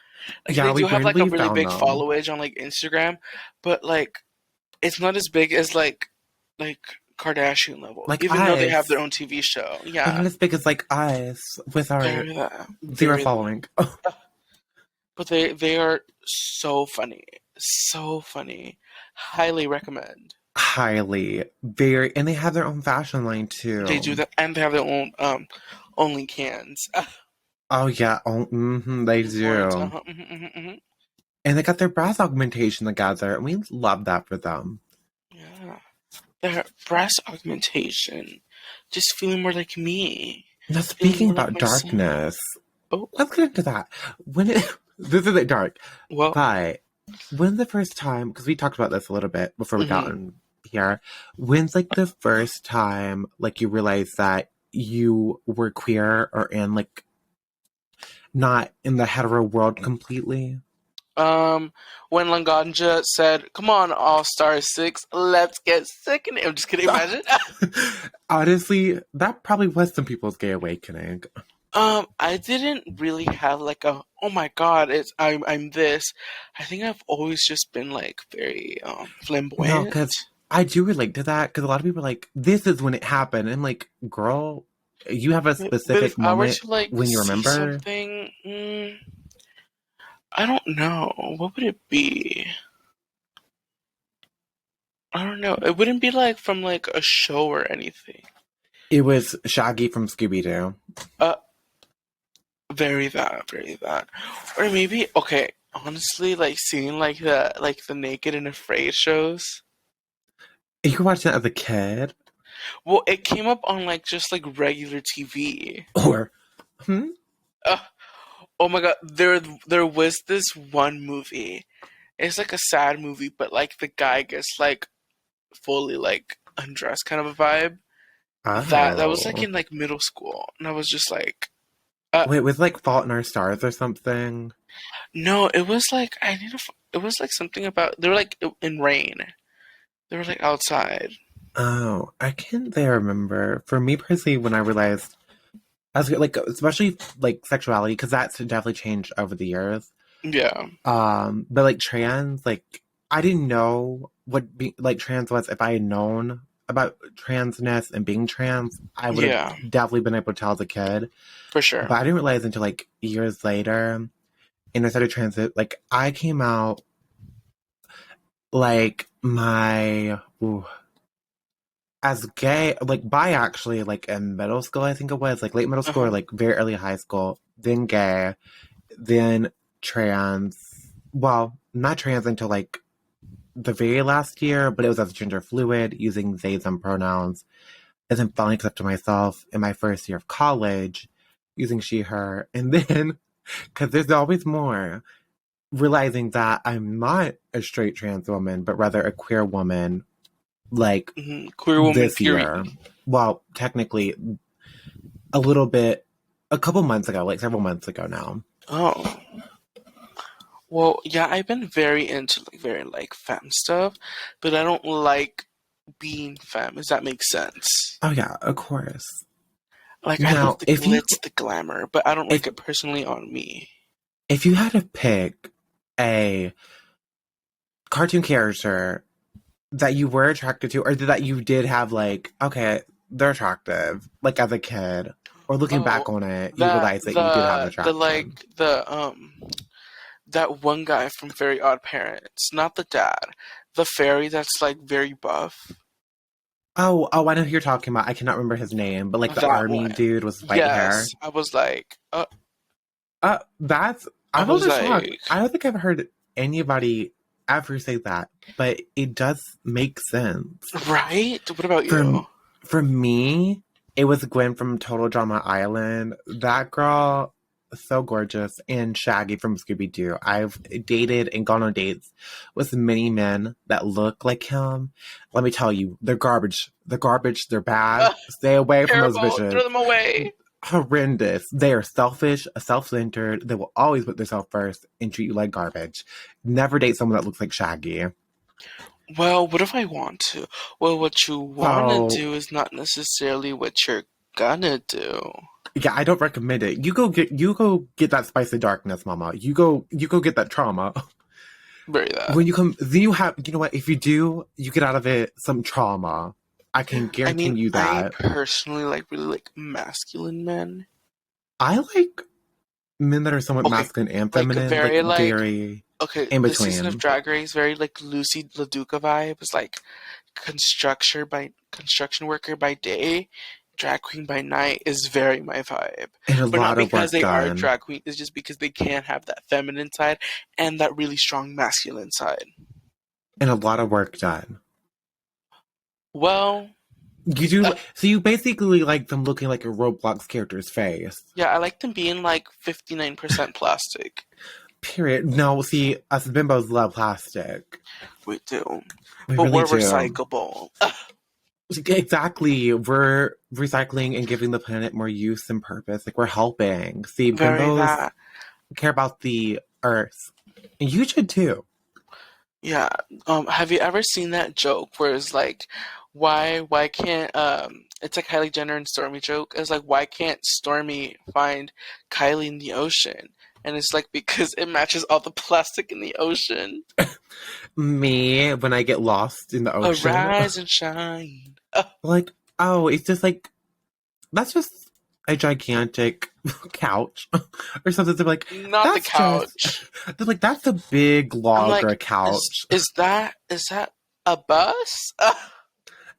Like, yeah, they do have like a really big them. followage on like Instagram, but like it's not as big as like Kardashian level. Like even though they have their own TV show. Yeah. They're not as big as like us with our zero following. But they are so funny. So funny. Highly recommend. Highly. Very, and they have their own fashion line too. They do that, and they have their own only cans. Oh yeah, they do. And they got their breast augmentation together, and we love that for them. Yeah. Their breast augmentation. Just feeling more like me. Now speaking about darkness, let's get into that. This isn't dark. Well, but when's the first time, because we talked about this a little bit before we got in here, when's like the first time like you realized that you were queer or in like not in the hetero world completely? When Langanja said, "Come on, All Star 6, let's get sick in it." I'm just kidding. Imagine. Honestly, that probably was some people's gay awakening. I didn't really have like a oh my god, I'm this. I think I've always just been like very flamboyant. No, because I do relate to that. Because a lot of people are like, "This is when it happened," and I'm like, "Girl, you have a specific moment when you remember something." I don't know. What would it be? I don't know. It wouldn't be like from like a show or anything. It was Shaggy from Scooby-Doo. Very that. Or maybe honestly, like seeing like the Naked and Afraid shows. You could watch that as a kid. Well, it came up on like just like regular TV. Or oh my god, there was this one movie. It's like a sad movie, but like the guy gets like fully like undressed kind of a vibe. That was like in like middle school, and I was just like, wait, with like Fault in Our Stars or something? No, it was like it was like something about they were like in rain. They were like outside. Oh, I can't remember. For me personally, when I realized I was like, especially like sexuality, because that's definitely changed over the years. Yeah. But like trans, like I didn't know what like trans was. If I had known about transness and being trans, I would have Yeah. definitely been able to tell as a kid. For sure. But I didn't realize until like years later, and I started transit. Like I came out like as gay, like bi actually, like in middle school. I think it was like late middle school or like very early high school. Then gay, then trans. Well, not trans until like the very last year, but it was as gender fluid, using they, them pronouns. And then finally accepted myself in my first year of college, using she, her. And then, because there's always more, realizing that I'm not a straight trans woman, but rather a queer woman, like Queer woman, this period. year. Well, technically, a couple months ago, like several months ago now. Oh. Well, yeah, I've been very into like femme stuff, but I don't like being femme. Does that make sense? Oh, yeah, of course. Like, I Now, love the glitz, the glamour, but I don't like it personally on me. If you had to pick a cartoon character that you were attracted to, or that you did have like, okay, they're attractive, like as a kid, or looking back on it, you realize that you did have attraction. That one guy from Very Odd Parents, not the dad, the fairy that's like very buff. Oh, I know who you're talking about. I cannot remember his name, but like the That army one. dude with white hair. Yes, I was like, That's I I'm a was little shocked. like, I don't think I've heard anybody ever say that, but it does make sense. right? What about you? For me, it was Gwen from Total Drama Island. That girl, so gorgeous, and Shaggy from Scooby Doo. I've dated and gone on dates with many men that look like him. Let me tell you, they're garbage. They're garbage. They're bad. Stay away from those Terrible. bitches. Throw them away. Horrendous. They are selfish, self-centered. They will always put themselves first and treat you like garbage. Never date someone that looks like Shaggy. Well, what if I want to? Well, what you want to do is not necessarily what you're gonna do. Yeah, I don't recommend it. You go get that spice of darkness, mama. You go get that trauma. Bury that. When you come, then you have, you know what? If you do, you get out of it some trauma. I can guarantee you that. I personally really like masculine men. I like men that are somewhat masculine and feminine, very okay. in The season of between. Drag Race, very like Lucy LaDuca vibe. It's like construction worker by day, drag queen by night is very my vibe. And a But lot not of because work they are done. drag queen. It's just because they can have that feminine side and that really strong masculine side. And a lot of work done. Well, you do. So you basically like them looking like a Roblox character's face. Yeah, I like them being like 59% plastic. Period. No, see, us bimbos love plastic. We do. But really we're do. recyclable. Exactly. We're recycling and giving the planet more use and purpose. Like, we're helping. See, bimbos care about the earth. And you should too. Yeah. Have you ever seen that joke where it's like, why can't it's a Kylie Jenner and Stormy joke. It's like, why can't Stormy find Kylie in the ocean? And it's like, because it matches all the plastic in the ocean. Me, when I get lost in the ocean. Arise and shine. Like, oh, it's just like, that's just a gigantic couch or something. They're like, not the couch. They're like, that's a big log or a couch. Is that a bus?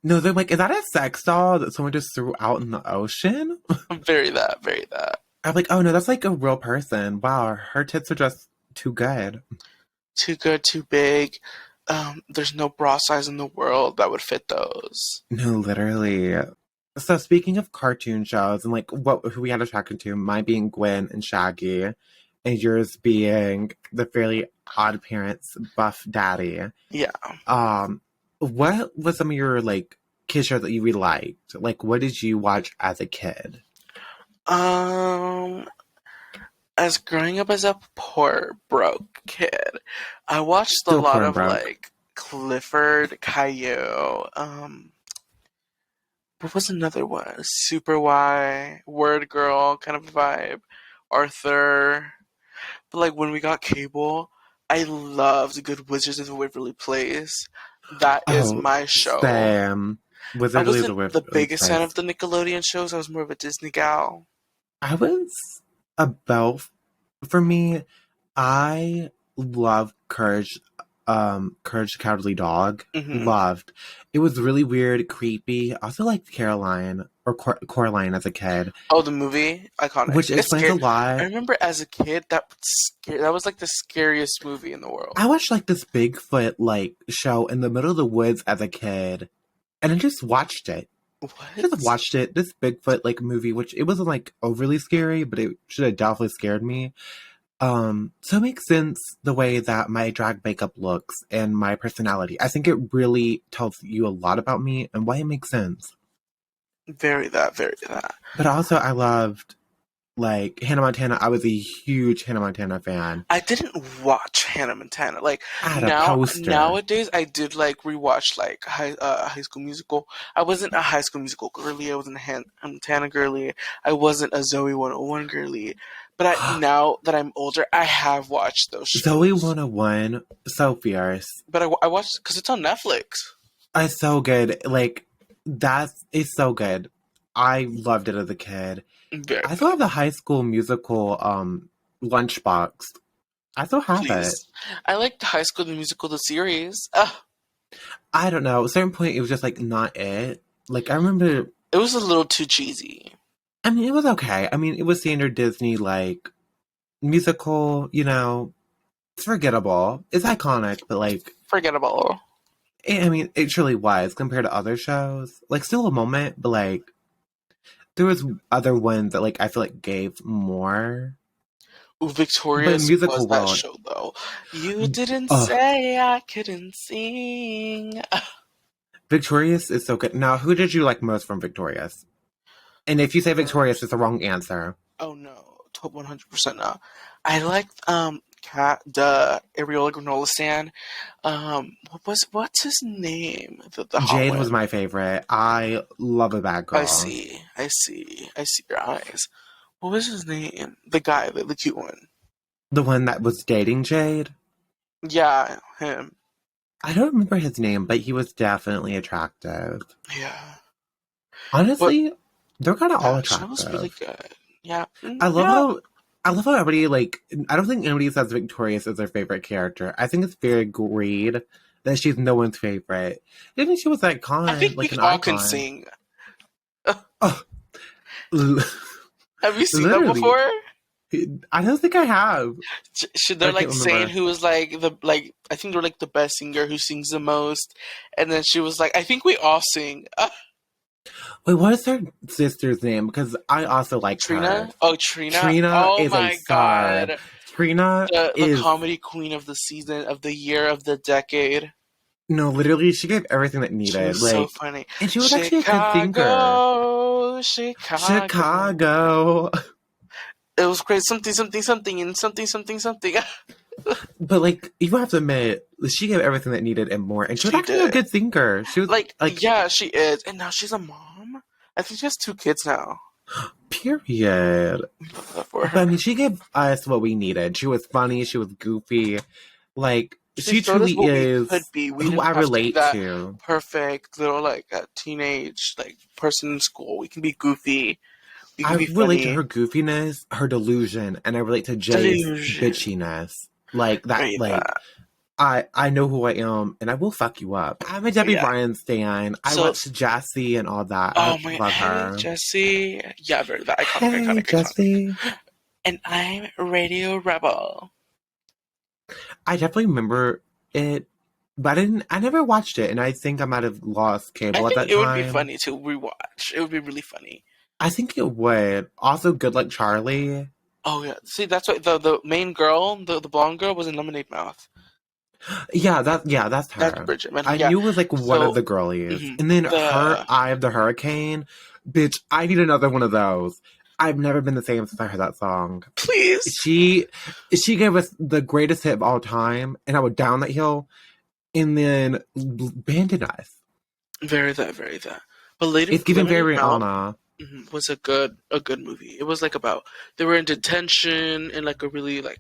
No, they're like, is that a sex doll that someone just threw out in the ocean? Very that. I'm like, oh no, that's like a real person. Wow, her tits are just too good. Too good, too big. There's no bra size in the world that would fit those. No, literally. So speaking of cartoon shows and like who we had attracted to, mine being Gwen and Shaggy, and yours being the Fairly Odd Parents buff daddy. Yeah. What was some of your like kid shows that you really liked? Like, what did you watch as a kid? As growing up as a poor broke kid, I watched a lot of like Clifford, Caillou. What was another one? Super Y, Word Girl kind of vibe. Arthur. But like when we got cable, I loved Good Wizards of the Waverly Place. That is Oh, my show. Sam. Was I it really wasn't the biggest fan place? of the Nickelodeon shows. I was more of a Disney gal. I was about, for me, I love Courage the Cowardly Dog. Mm-hmm. Loved. It was really weird, creepy. I also liked Caroline or Coraline as a kid, Oh, the movie, iconic. which It's explains a scary. I lot. remember as a kid that was like the scariest movie in the world. I watched like this Bigfoot like show in the middle of the woods as a kid, and I just watched it. What? Just watched it. This Bigfoot like movie, which it wasn't like overly scary, but it should have definitely scared me. So it makes sense the way that my drag makeup looks and my personality. I think it really tells you a lot about me and why it makes sense. Very that. But also, I loved like Hannah Montana. I was a huge Hannah Montana fan. I didn't watch Hannah Montana. Like I had a poster. nowadays, I did like rewatch like High School Musical. I wasn't a High School Musical girly. I wasn't a Hannah Montana girly. I wasn't a Zoe 101 girly. But now that I'm older, I have watched those shows. Zoe 101, so fierce. But I watched because it's on Netflix. It's so good. Like it's so good. I loved it as a kid. I still have the High School Musical lunchbox. I still have it. I like the High School Musical, the series. I don't know. At a certain point, it was just like not it. Like I remember, it was a little too cheesy. I mean, it was okay. I mean, it was standard Disney like musical. You know, it's forgettable. It's iconic, but like forgettable. I mean, it truly was compared to other shows. Like, still a moment, but like there was other ones that like I feel like gave more. Ooh, Victorious was that show though. You didn't say I couldn't sing. Victorious is so good. Now, who did you like most from Victorious? And if you say Victorious, it's the wrong answer. Oh no, 100% no. I liked the Areola Granola stand. What's his name? The Jade was my favorite. I love a bad girl. I see your eyes. What was his name? The guy, the cute one. The one that was dating Jade? Yeah, him. I don't remember his name, but he was definitely attractive. Yeah. Honestly, they're kind of all attractive. That was really good. Yeah. I love how everybody, like, I don't think anybody says Victorious is their favorite character. I think it's very agreed that she's no one's favorite. Didn't she was iconic? I think like we an all icon. can sing. Have you seen that before? I don't think I have. They're like saying who was like I think they're like the best singer who sings the most, and then she was like, I think we all sing. Wait, what is her sister's name? Because I also like Trina. Her. Oh, Trina. Trina oh is my a star. God. Trina the comedy queen of the season, of the year, of the decade. No, literally, she gave everything that needed. She was like, so funny. And she was actually a good thinker. Chicago. It was great. Something, and something. But, like, you have to admit, she gave everything that needed and more. And she was actually a good thinker. She was like, yeah, she is. And now she's a mom. I think she has 2 kids now. Period. But, I mean, she gave us what we needed. She was funny. She was goofy. Like, she truly is who I relate to. Perfect little, like, teenage, like, person in school. We can be goofy. I relate to her goofiness, her delusion, and I relate to Jay's bitchiness. Like that. I know who I am, and I will fuck you up. I'm a Debbie Bryan stan. I watched Jessie and all that. Oh I love her. Jessie. Yeah, very that iconic. Jessie. And I'm Radio Rebel. I definitely remember it, but I never watched it, and I think I might have lost cable at that time. It would be funny to rewatch. It would be really funny. I think it would. Also, Good Luck Charlie. Oh yeah, see that's what the main girl, the blonde girl, was in Lemonade Mouth. Yeah, that's her. That's Bridget. I knew it was like one of the girlies, and then her Eye of the Hurricane. Bitch, I need another one of those. I've never been the same since I heard that song. Please, she gave us the greatest hit of all time, and I would down that hill, and then abandon us. Very that. But later, it's giving very Rihanna. Was a good movie. It was like about they were in detention in like a really like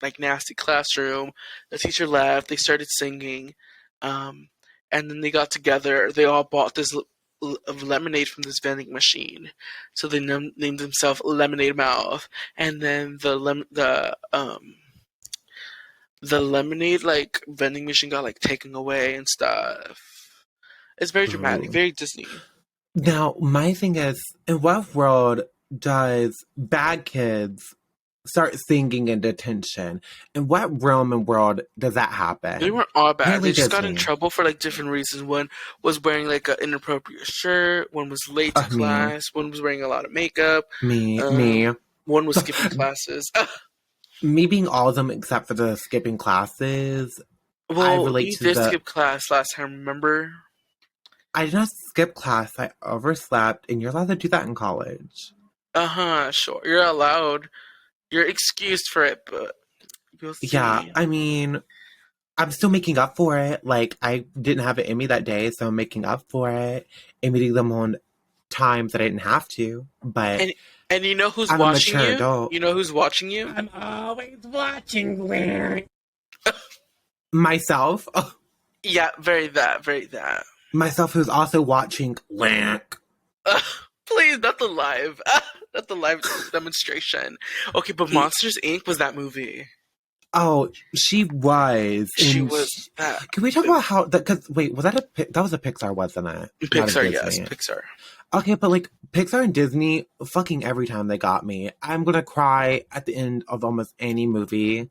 like nasty classroom. The teacher left. They started singing, and then they got together. They all bought this lemonade from this vending machine, so they named themselves Lemonade Mouth. And then the lemonade like vending machine got like taken away and stuff. It's very dramatic, Ooh. very Disney. Now, my thing is, in what world does bad kids start singing in detention? In what realm and world does that happen? They weren't all bad. Apparently They just got in Disney. trouble for like different reasons. One was wearing like an inappropriate shirt. One was late to Me. class. One was wearing a lot of makeup. Me. One was skipping classes. Me being all of them except for the skipping classes. I Well, relate you to did the. skip class last time, remember? I did not skip class. I overslept, and you're allowed to do that in college. Sure. You're allowed. You're excused for it, but you'll see. Yeah, I mean, I'm still making up for it. Like, I didn't have it in me that day, so I'm making up for it and meeting them on times that I didn't have to. But And you know who's I'm a watching mature you? adult. You know who's watching you? I'm always watching, Larry. Myself, Yeah, very that. myself who's also watching Lank. Please, not the live. Not the live demonstration. Okay, but Monsters Inc. was that movie. Oh, she was. She And was that. Can we talk about how that? Because wait, was that that was a Pixar, wasn't it? Not a Pixar, yes, Disney. Pixar. Okay, but like Pixar and Disney, fucking every time they got me, I'm gonna cry at the end of almost any movie.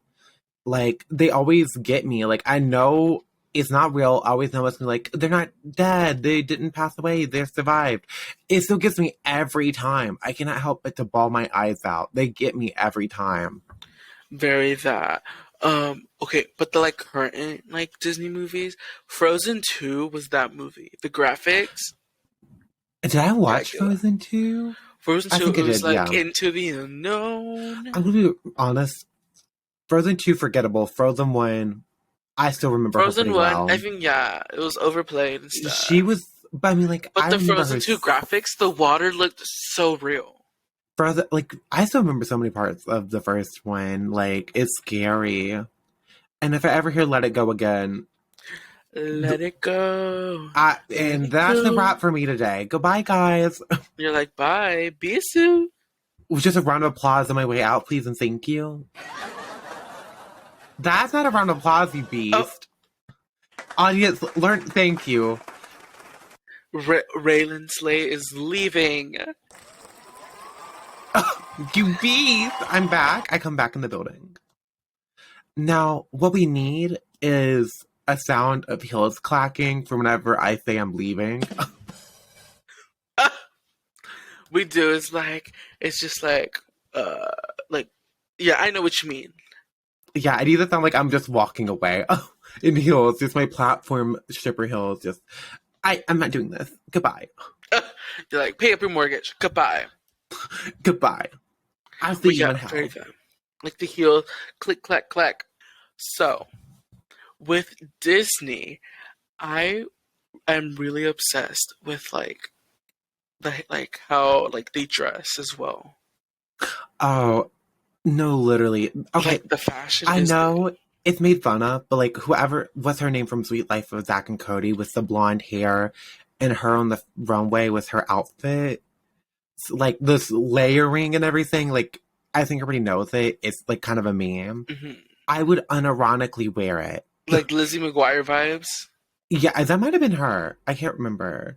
Like they always get me. Like I know it's not real. I always know it's like they're not dead. They didn't pass away. They survived. It still gets me every time. I cannot help but to bawl my eyes out. They get me every time. Very that. Okay, but the like current like Disney movies, Frozen 2 was that movie. The graphics. Did I watch Dracula. Frozen 2? Frozen I 2 think it I was did, like yeah. Into the Unknown. I'm gonna be honest. Frozen 2 forgettable. Frozen 1, I still remember Frozen her 1, pretty well. I think it was overplayed and stuff. She was, but I mean, like, But I the remember Frozen her 2 graphics, the water looked so real. Frozen, like, I still remember so many parts of the first one. Like, it's scary. And if I ever hear "Let It Go" again, Let it go. and that's the wrap for me today. Goodbye, guys. You're like, bye, Bisou. Just a round of applause on my way out, please, and thank you. That's not a round of applause, you beast. Audience, learn. Thank you. WraylynSlayyy is leaving. You beast! I'm back. I come back in the building. Now, what we need is a sound of heels clacking for whenever I say I'm leaving. We do. It's just like, yeah, I know what you mean. Yeah, it either sound like I'm just walking away in heels, just my platform stripper heels. Just, I'm not doing this. Goodbye. You're like, pay up your mortgage. Goodbye. Goodbye. I'll see you in hell. Very good. Like the heel, click, clack, clack. So, with Disney, I am really obsessed with how they dress as well. Oh, no, literally. Okay, Like the fashion. I know it's made fun of, but like whoever, what's her name from Sweet Life of Zack and Cody with the blonde hair and her on the runway with her outfit, like this layering and everything, like I think everybody knows it. It's like kind of a meme. Mm-hmm. I would unironically wear it. Like Lizzie McGuire vibes? Yeah, that might have been her. I can't remember.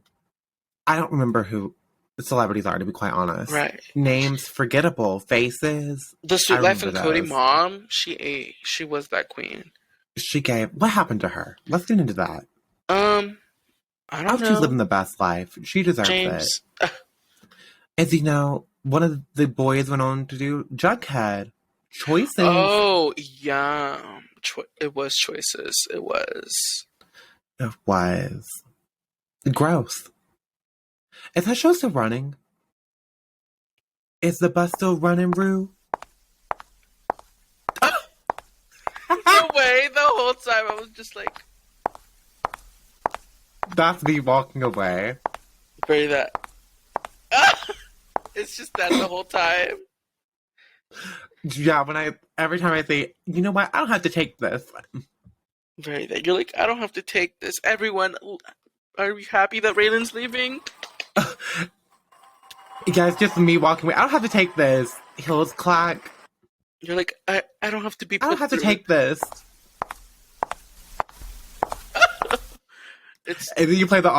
I don't remember who the celebrities are, to be quite honest. Right. Names, forgettable. Faces. The Sweet Life and remember Cody those. mom, she was that queen. She gave. What happened to her? Let's get into that. I I don't hope know. she's living the best life. She deserves James. it. As you know, one of the boys went on to do Jughead. Choices. Oh, yeah. It was Choices. It was. It was. Gross. Is that show still running? Is the bus still running, Rue? No way. The whole time I was just like. That's me walking away. Very that. It's just that the whole time. Yeah, every time I say, you know what, I don't have to take this. Very that. You're like, I don't have to take this. Everyone, are you happy that Raylyn's leaving? Yeah, it's just me walking away. I don't have to take this. Heels clack. You're like, I don't have to be. I don't have to take this. And then you play the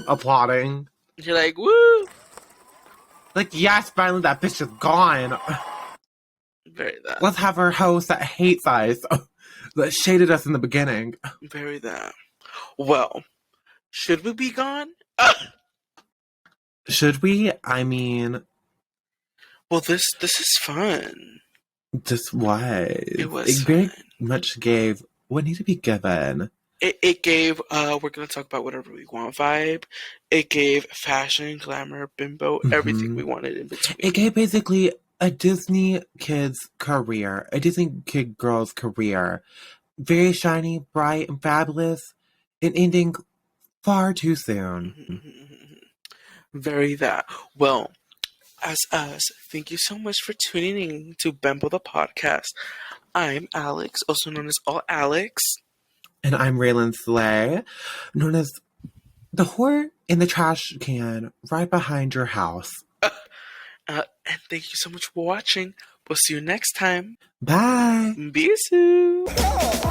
applauding. You're like, woo! Like, yes, finally that bitch is gone. Very that. Let's have our host that hates us, that shaded us in the beginning. Very that. Well, should we be gone? Should we? I mean, well, this is fun. This was. It was It very much gave what needed to be given. It gave, we're going to talk about whatever we want vibe. It gave fashion, glamour, bimbo, everything we wanted in between. It gave basically a Disney kid's career, a Disney kid girl's career. Very shiny, bright, and fabulous, and ending far too soon. Very that. Well, as us, thank you so much for tuning in to Bembo the podcast. I'm Alex, also known as All Alex. And I'm WraylynSlayyy, known as the whore in the trash can right behind your house. And thank you so much for watching. We'll see you next time. Bye. Bisous.